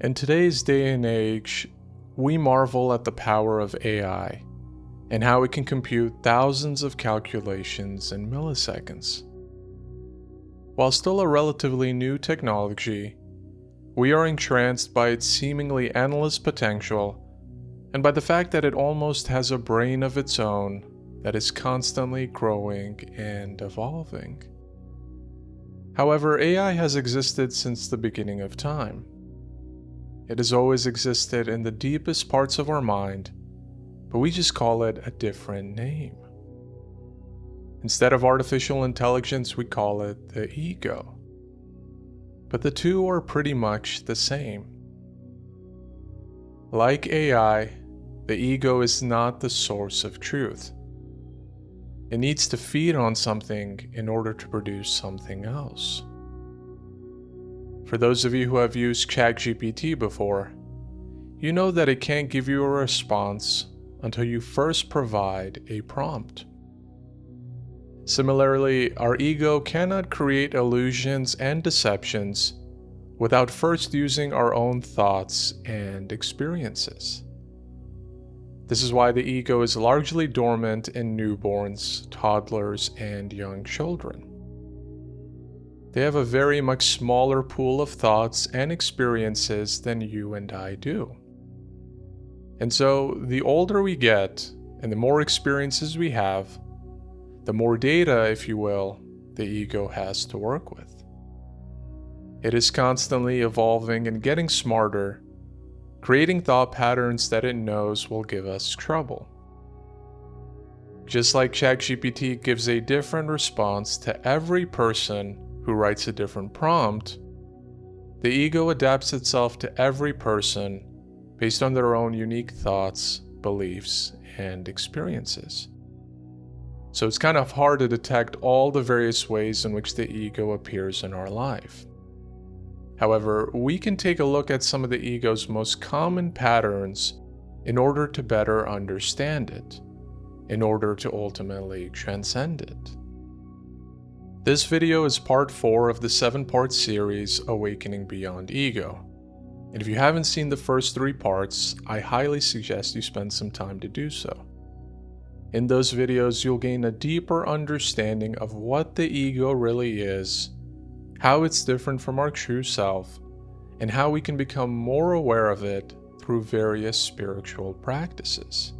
In today's day and age, we marvel at the power of AI and how it can compute thousands of calculations in milliseconds. While still a relatively new technology, we are entranced by its seemingly endless potential and by the fact that it almost has a brain of its own that is constantly growing and evolving. However, AI has existed since the beginning of time. It has always existed in the deepest parts of our mind, but we just call it a different name. Instead of artificial intelligence, we call it the ego. But the two are pretty much the same. Like AI, the ego is not the source of truth. It needs to feed on something in order to produce something else. For those of you who have used ChatGPT before, you know that it can't give you a response until you first provide a prompt. Similarly, our ego cannot create illusions and deceptions without first using our own thoughts and experiences. This is why the ego is largely dormant in newborns, toddlers, and young children. They have a very much smaller pool of thoughts and experiences than you and I do. And so, the older we get and the more experiences we have, the more data, if you will, the ego has to work with. It is constantly evolving and getting smarter, creating thought patterns that it knows will give us trouble. Just like ChatGPT gives a different response to every person who writes a different prompt, the ego adapts itself to every person based on their own unique thoughts, beliefs, and experiences. So it's kind of hard to detect all the various ways in which the ego appears in our life. However, we can take a look at some of the ego's most common patterns in order to better understand it, in order to ultimately transcend it. This video is part 4 of the 7-part series, Awakening Beyond Ego. And if you haven't seen the first 3 parts, I highly suggest you spend some time to do so. In those videos, you'll gain a deeper understanding of what the ego really is, how it's different from our true self, and how we can become more aware of it through various spiritual practices.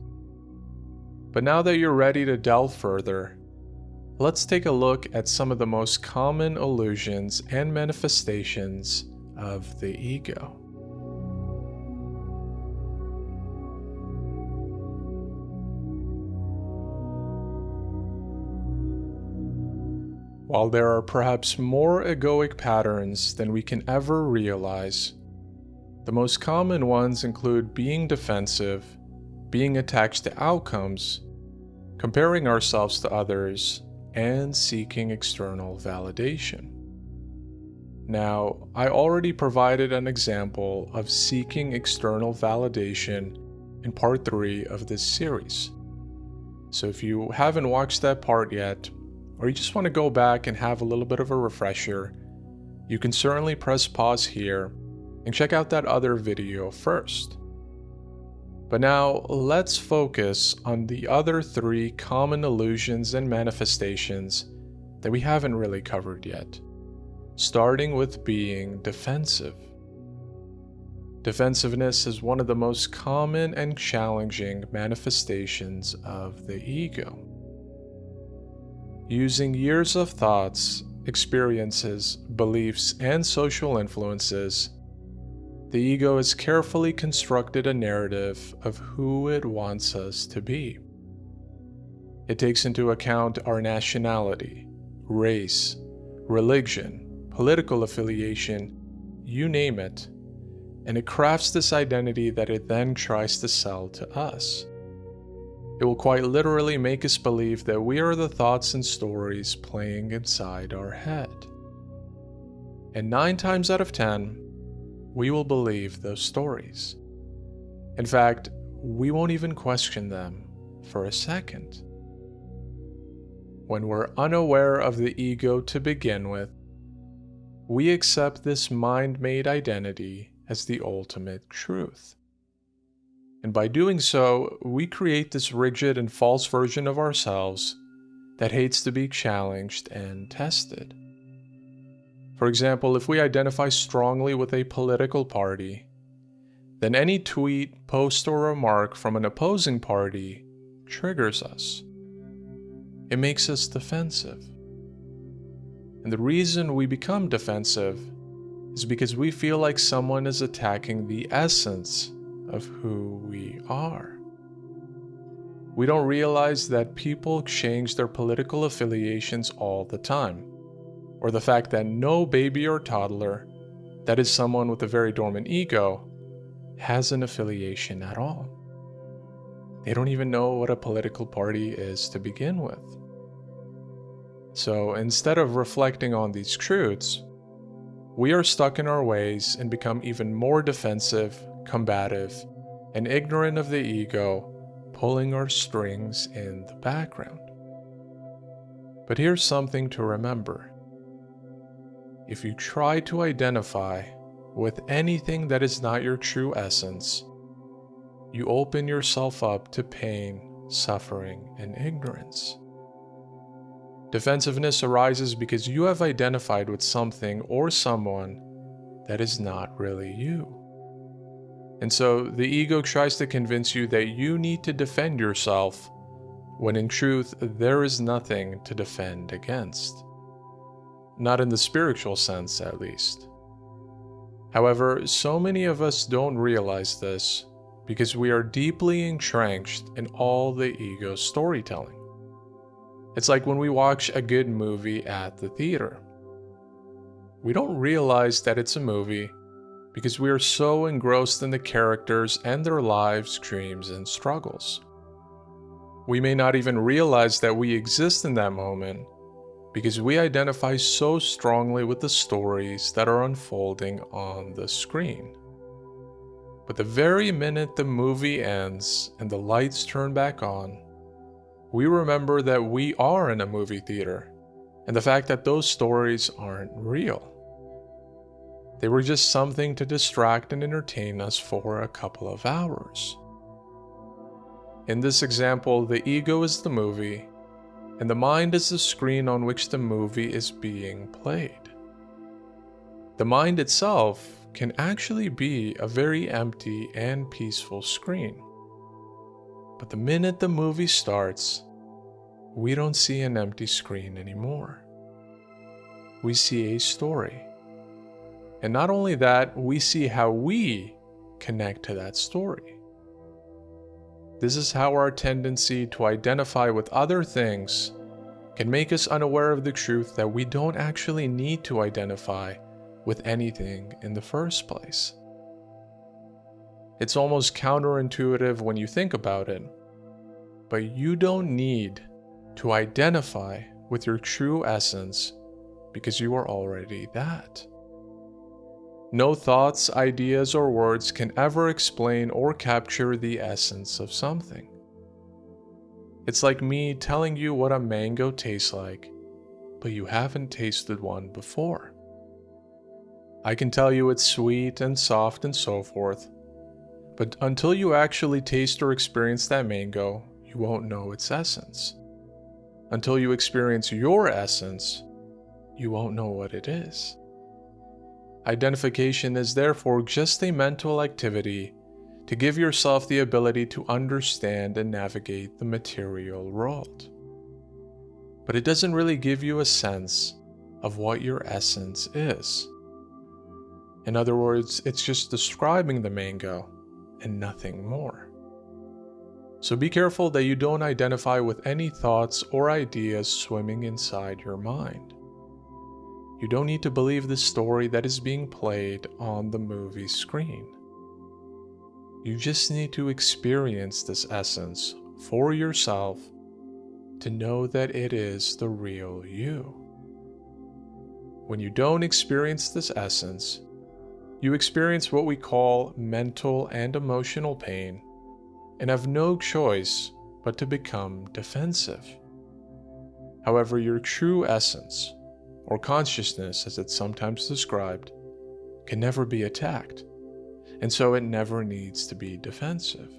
But now that you're ready to delve further, let's take a look at some of the most common illusions and manifestations of the ego. While there are perhaps more egoic patterns than we can ever realize, the most common ones include being defensive, being attached to outcomes, comparing ourselves to others, and seeking external validation. Now, I already provided an example of seeking external validation in part 3 of this series. So if you haven't watched that part yet, or you just want to go back and have a little bit of a refresher, you can certainly press pause here and check out that other video first. But now, let's focus on the other 3 common illusions and manifestations that we haven't really covered yet, starting with being defensive. Defensiveness is one of the most common and challenging manifestations of the ego. Using years of thoughts, experiences, beliefs, and social influences, the ego has carefully constructed a narrative of who it wants us to be. It takes into account our nationality, race, religion, political affiliation, you name it, and it crafts this identity that it then tries to sell to us. It will quite literally make us believe that we are the thoughts and stories playing inside our head. And 9 times out of 10, we will believe those stories. In fact, we won't even question them for a second. When we're unaware of the ego to begin with, we accept this mind-made identity as the ultimate truth. And by doing so, we create this rigid and false version of ourselves that hates to be challenged and tested. For example, if we identify strongly with a political party, then any tweet, post, or remark from an opposing party triggers us. It makes us defensive. And the reason we become defensive is because we feel like someone is attacking the essence of who we are. We don't realize that people change their political affiliations all the time, or the fact that no baby or toddler, that is someone with a very dormant ego, has an affiliation at all. They don't even know what a political party is to begin with. So instead of reflecting on these truths, we are stuck in our ways and become even more defensive, combative, and ignorant of the ego, pulling our strings in the background. But here's something to remember. If you try to identify with anything that is not your true essence, you open yourself up to pain, suffering, and ignorance. Defensiveness arises because you have identified with something or someone that is not really you. And so the ego tries to convince you that you need to defend yourself, when in truth, there is nothing to defend against. Not in the spiritual sense, at least. However, so many of us don't realize this because we are deeply entrenched in all the ego storytelling. It's like when we watch a good movie at the theater. We don't realize that it's a movie because we are so engrossed in the characters and their lives, dreams, and struggles. We may not even realize that we exist in that moment because we identify so strongly with the stories that are unfolding on the screen. But the very minute the movie ends and the lights turn back on, we remember that we are in a movie theater, and the fact that those stories aren't real. They were just something to distract and entertain us for a couple of hours. In this example, the ego is the movie, and the mind is the screen on which the movie is being played. The mind itself can actually be a very empty and peaceful screen. But the minute the movie starts, we don't see an empty screen anymore. We see a story. And not only that, we see how we connect to that story. This is how our tendency to identify with other things can make us unaware of the truth that we don't actually need to identify with anything in the first place. It's almost counterintuitive when you think about it, but you don't need to identify with your true essence because you are already that. No thoughts, ideas, or words can ever explain or capture the essence of something. It's like me telling you what a mango tastes like, but you haven't tasted one before. I can tell you it's sweet and soft and so forth, but until you actually taste or experience that mango, you won't know its essence. Until you experience your essence, you won't know what it is. Identification is therefore just a mental activity to give yourself the ability to understand and navigate the material world. But it doesn't really give you a sense of what your essence is. In other words, it's just describing the mango and nothing more. So be careful that you don't identify with any thoughts or ideas swimming inside your mind. You don't need to believe the story that is being played on the movie screen. You just need to experience this essence for yourself to know that it is the real you. When you don't experience this essence, you experience what we call mental and emotional pain and have no choice but to become defensive. However, your true essence, or consciousness as it's sometimes described, can never be attacked and so it never needs to be defensive.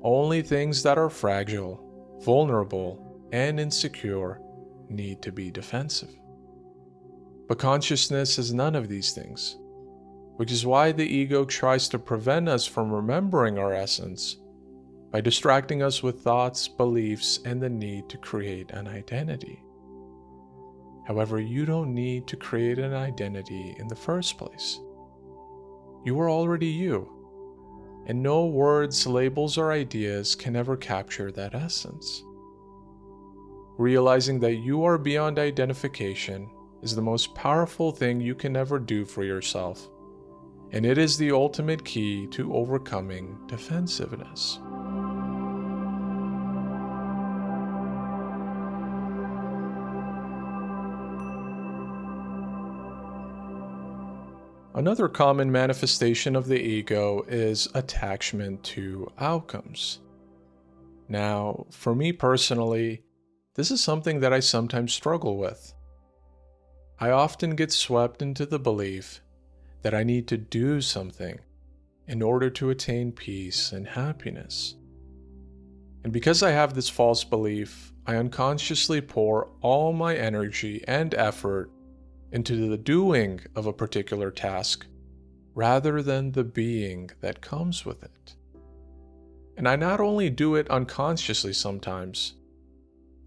Only things that are fragile, vulnerable, and insecure need to be defensive. But consciousness is none of these things, which is why the ego tries to prevent us from remembering our essence by distracting us with thoughts, beliefs, and the need to create an identity. However, you don't need to create an identity in the first place. You are already you, and no words, labels, or ideas can ever capture that essence. Realizing that you are beyond identification is the most powerful thing you can ever do for yourself, and it is the ultimate key to overcoming defensiveness. Another common manifestation of the ego is attachment to outcomes. Now, for me personally, this is something that I sometimes struggle with. I often get swept into the belief that I need to do something in order to attain peace and happiness. And because I have this false belief, I unconsciously pour all my energy and effort into the doing of a particular task rather than the being that comes with it. And I not only do it unconsciously sometimes,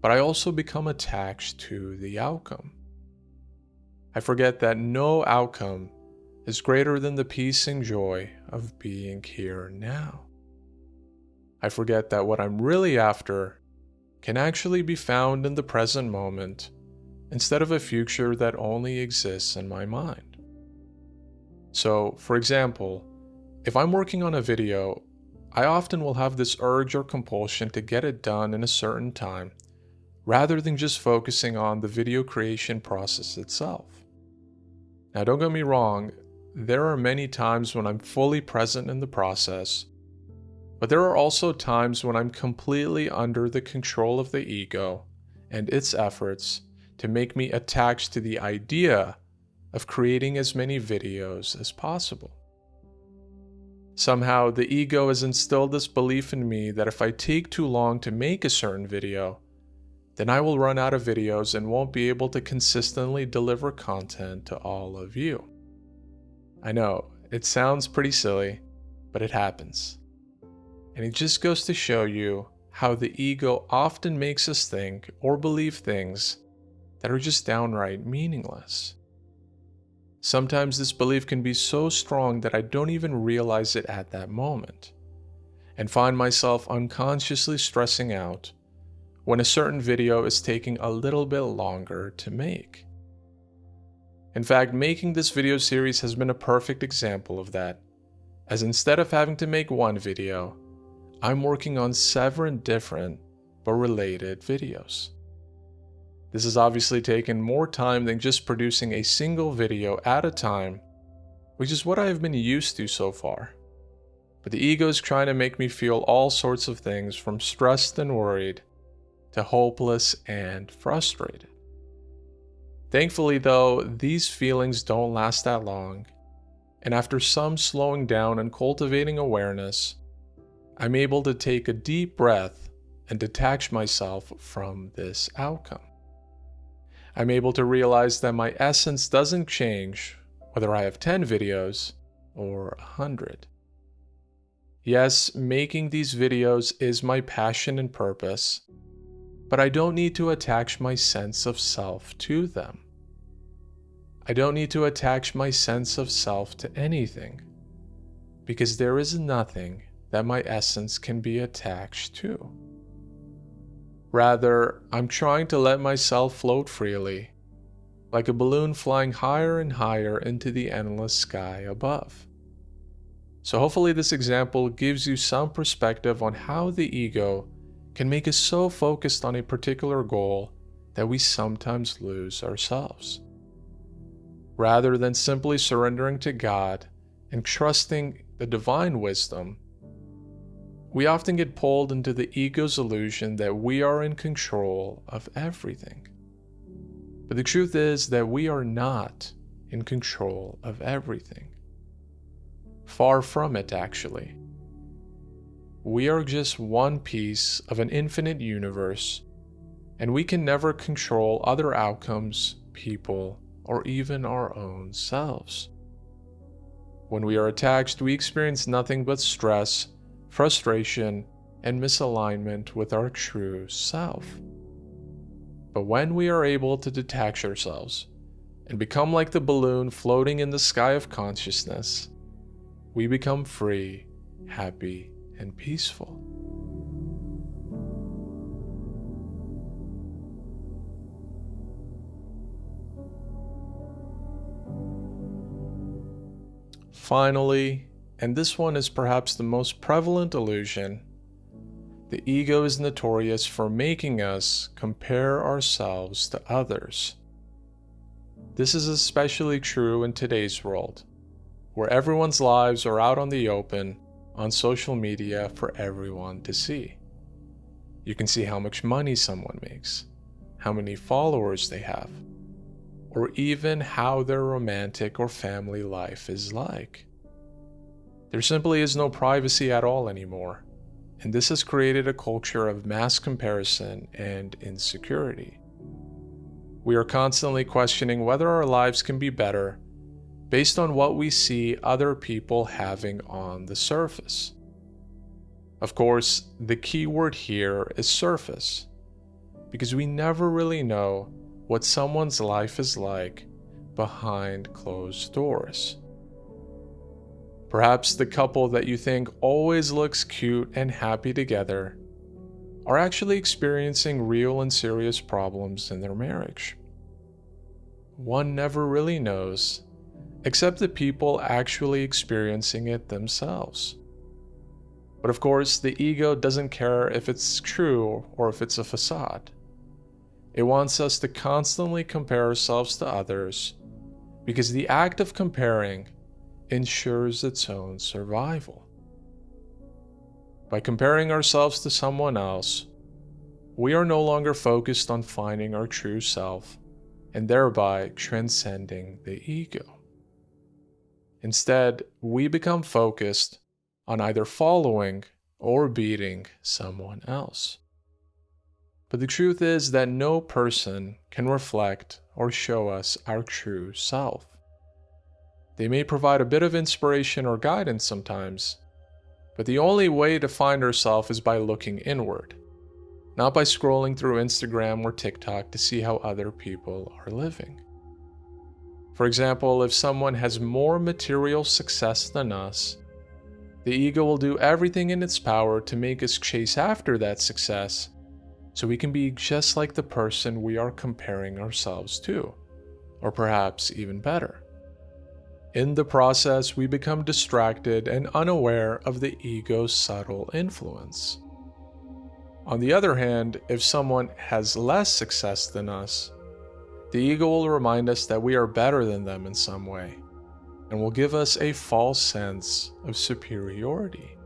but I also become attached to the outcome. I forget that no outcome is greater than the peace and joy of being here now. I forget that what I'm really after can actually be found in the present moment instead of a future that only exists in my mind. So, for example, if I'm working on a video, I often will have this urge or compulsion to get it done in a certain time, rather than just focusing on the video creation process itself. Now, don't get me wrong, there are many times when I'm fully present in the process, but there are also times when I'm completely under the control of the ego and its efforts to make me attached to the idea of creating as many videos as possible. Somehow, the ego has instilled this belief in me that if I take too long to make a certain video, then I will run out of videos and won't be able to consistently deliver content to all of you. I know, it sounds pretty silly, but it happens. And it just goes to show you how the ego often makes us think or believe things that are just downright meaningless. Sometimes this belief can be so strong that I don't even realize it at that moment, and find myself unconsciously stressing out when a certain video is taking a little bit longer to make. In fact, making this video series has been a perfect example of that, as instead of having to make one video, I'm working on 7 different but related videos. This has obviously taken more time than just producing a single video at a time, which is what I have been used to so far. But the ego is trying to make me feel all sorts of things, from stressed and worried to hopeless and frustrated. Thankfully though, these feelings don't last that long, and after some slowing down and cultivating awareness, I'm able to take a deep breath and detach myself from this outcome. I'm able to realize that my essence doesn't change whether I have 10 videos or 100. Yes, making these videos is my passion and purpose, but I don't need to attach my sense of self to them. I don't need to attach my sense of self to anything, because there is nothing that my essence can be attached to. Rather, I'm trying to let myself float freely, like a balloon flying higher and higher into the endless sky above. So hopefully this example gives you some perspective on how the ego can make us so focused on a particular goal that we sometimes lose ourselves. Rather than simply surrendering to God and trusting the divine wisdom, we often get pulled into the ego's illusion that we are in control of everything. But the truth is that we are not in control of everything. Far from it, actually. We are just one piece of an infinite universe, and we can never control other outcomes, people, or even our own selves. When we are attached, we experience nothing but stress, frustration, and misalignment with our true self. But when we are able to detach ourselves and become like the balloon floating in the sky of consciousness, we become free, happy, and peaceful. Finally, and this one is perhaps the most prevalent illusion, the ego is notorious for making us compare ourselves to others. This is especially true in today's world, where everyone's lives are out on the open on social media for everyone to see. You can see how much money someone makes, how many followers they have, or even how their romantic or family life is like. There simply is no privacy at all anymore, and this has created a culture of mass comparison and insecurity. We are constantly questioning whether our lives can be better based on what we see other people having on the surface. Of course, the key word here is surface, because we never really know what someone's life is like behind closed doors. Perhaps the couple that you think always looks cute and happy together are actually experiencing real and serious problems in their marriage. One never really knows, except the people actually experiencing it themselves. But of course, the ego doesn't care if it's true or if it's a facade. It wants us to constantly compare ourselves to others because the act of comparing ensures its own survival. By comparing ourselves to someone else, we are no longer focused on finding our true self and thereby transcending the ego. Instead, we become focused on either following or beating someone else. But the truth is that no person can reflect or show us our true self. They may provide a bit of inspiration or guidance sometimes, but the only way to find ourselves is by looking inward, not by scrolling through Instagram or TikTok to see how other people are living. For example, if someone has more material success than us, the ego will do everything in its power to make us chase after that success so we can be just like the person we are comparing ourselves to, or perhaps even better. In the process, we become distracted and unaware of the ego's subtle influence. On the other hand, if someone has less success than us, the ego will remind us that we are better than them in some way, and will give us a false sense of superiority.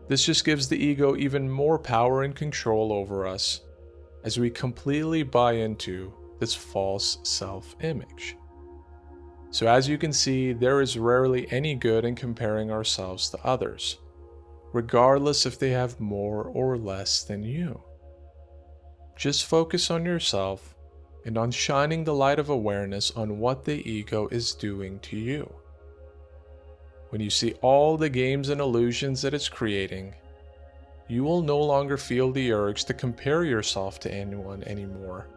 This just gives the ego even more power and control over us as we completely buy into this false self-image. So as you can see, there is rarely any good in comparing ourselves to others, regardless if they have more or less than you. Just focus on yourself and on shining the light of awareness on what the ego is doing to you. When you see all the games and illusions that it's creating, you will no longer feel the urge to compare yourself to anyone anymore,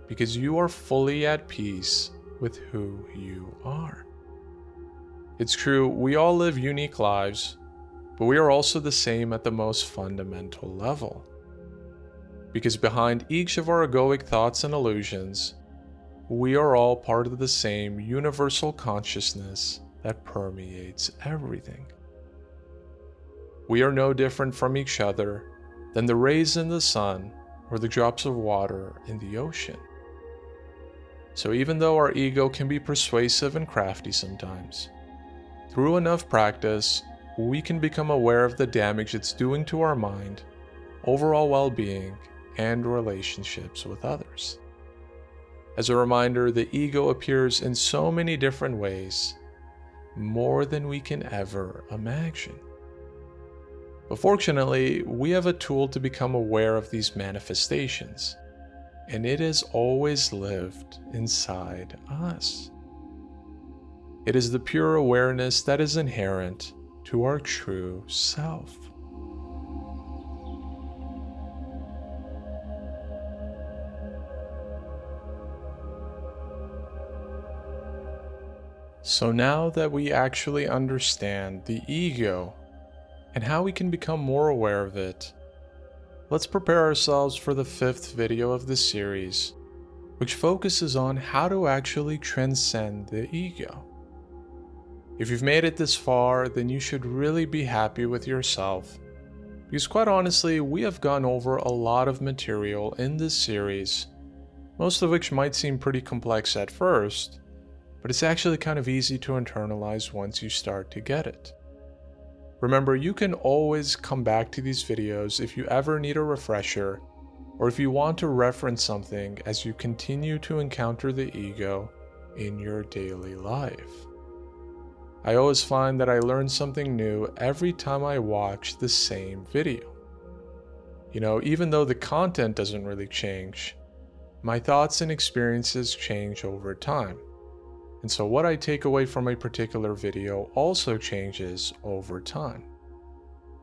because you are fully at peace with who you are. It's true, we all live unique lives, but we are also the same at the most fundamental level. Because behind each of our egoic thoughts and illusions, we are all part of the same universal consciousness that permeates everything. We are no different from each other than the rays in the sun or the drops of water in the ocean. So even though our ego can be persuasive and crafty sometimes, through enough practice, we can become aware of the damage it's doing to our mind, overall well-being, and relationships with others. As a reminder, the ego appears in so many different ways, more than we can ever imagine. But fortunately, we have a tool to become aware of these manifestations, and it has always lived inside us. It is the pure awareness that is inherent to our true self. So now that we actually understand the ego and how we can become more aware of it, let's prepare ourselves for the 5th video of this series, which focuses on how to actually transcend the ego. If you've made it this far, then you should really be happy with yourself, because quite honestly, we have gone over a lot of material in this series, most of which might seem pretty complex at first, but it's actually kind of easy to internalize once you start to get it. Remember, you can always come back to these videos if you ever need a refresher, or if you want to reference something as you continue to encounter the ego in your daily life. I always find that I learn something new every time I watch the same video. Even though the content doesn't really change, my thoughts and experiences change over time. And so what I take away from a particular video also changes over time.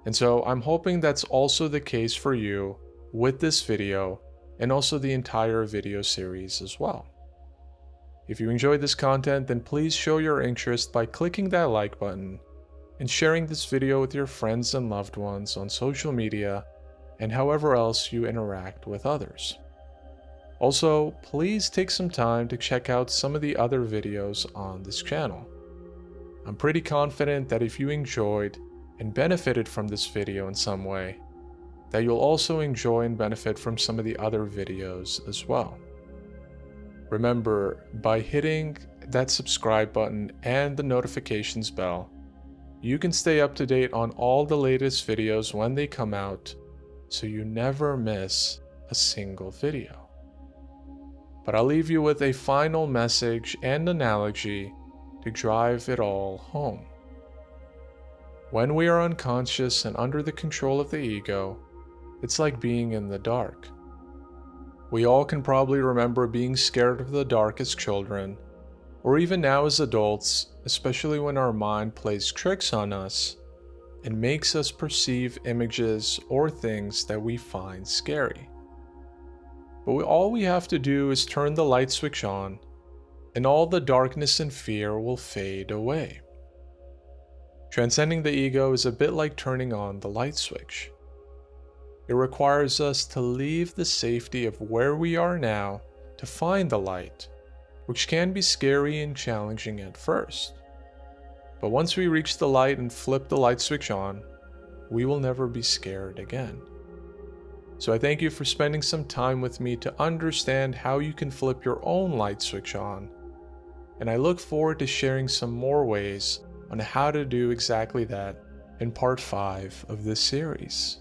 And so I'm hoping that's also the case for you with this video and also the entire video series as well. If you enjoyed this content, then please show your interest by clicking that like button and sharing this video with your friends and loved ones on social media and however else you interact with others. Also, please take some time to check out some of the other videos on this channel. I'm pretty confident that if you enjoyed and benefited from this video in some way, that you'll also enjoy and benefit from some of the other videos as well. Remember, by hitting that subscribe button and the notifications bell, you can stay up to date on all the latest videos when they come out, so you never miss a single video. But I'll leave you with a final message and analogy to drive it all home. When we are unconscious and under the control of the ego, it's like being in the dark. We all can probably remember being scared of the dark as children, or even now as adults, especially when our mind plays tricks on us and makes us perceive images or things that we find scary. But all we have to do is turn the light switch on, and all the darkness and fear will fade away. Transcending the ego is a bit like turning on the light switch. It requires us to leave the safety of where we are now to find the light, which can be scary and challenging at first. But once we reach the light and flip the light switch on, we will never be scared again. So I thank you for spending some time with me to understand how you can flip your own light switch on, and I look forward to sharing some more ways on how to do exactly that in part 5 of this series.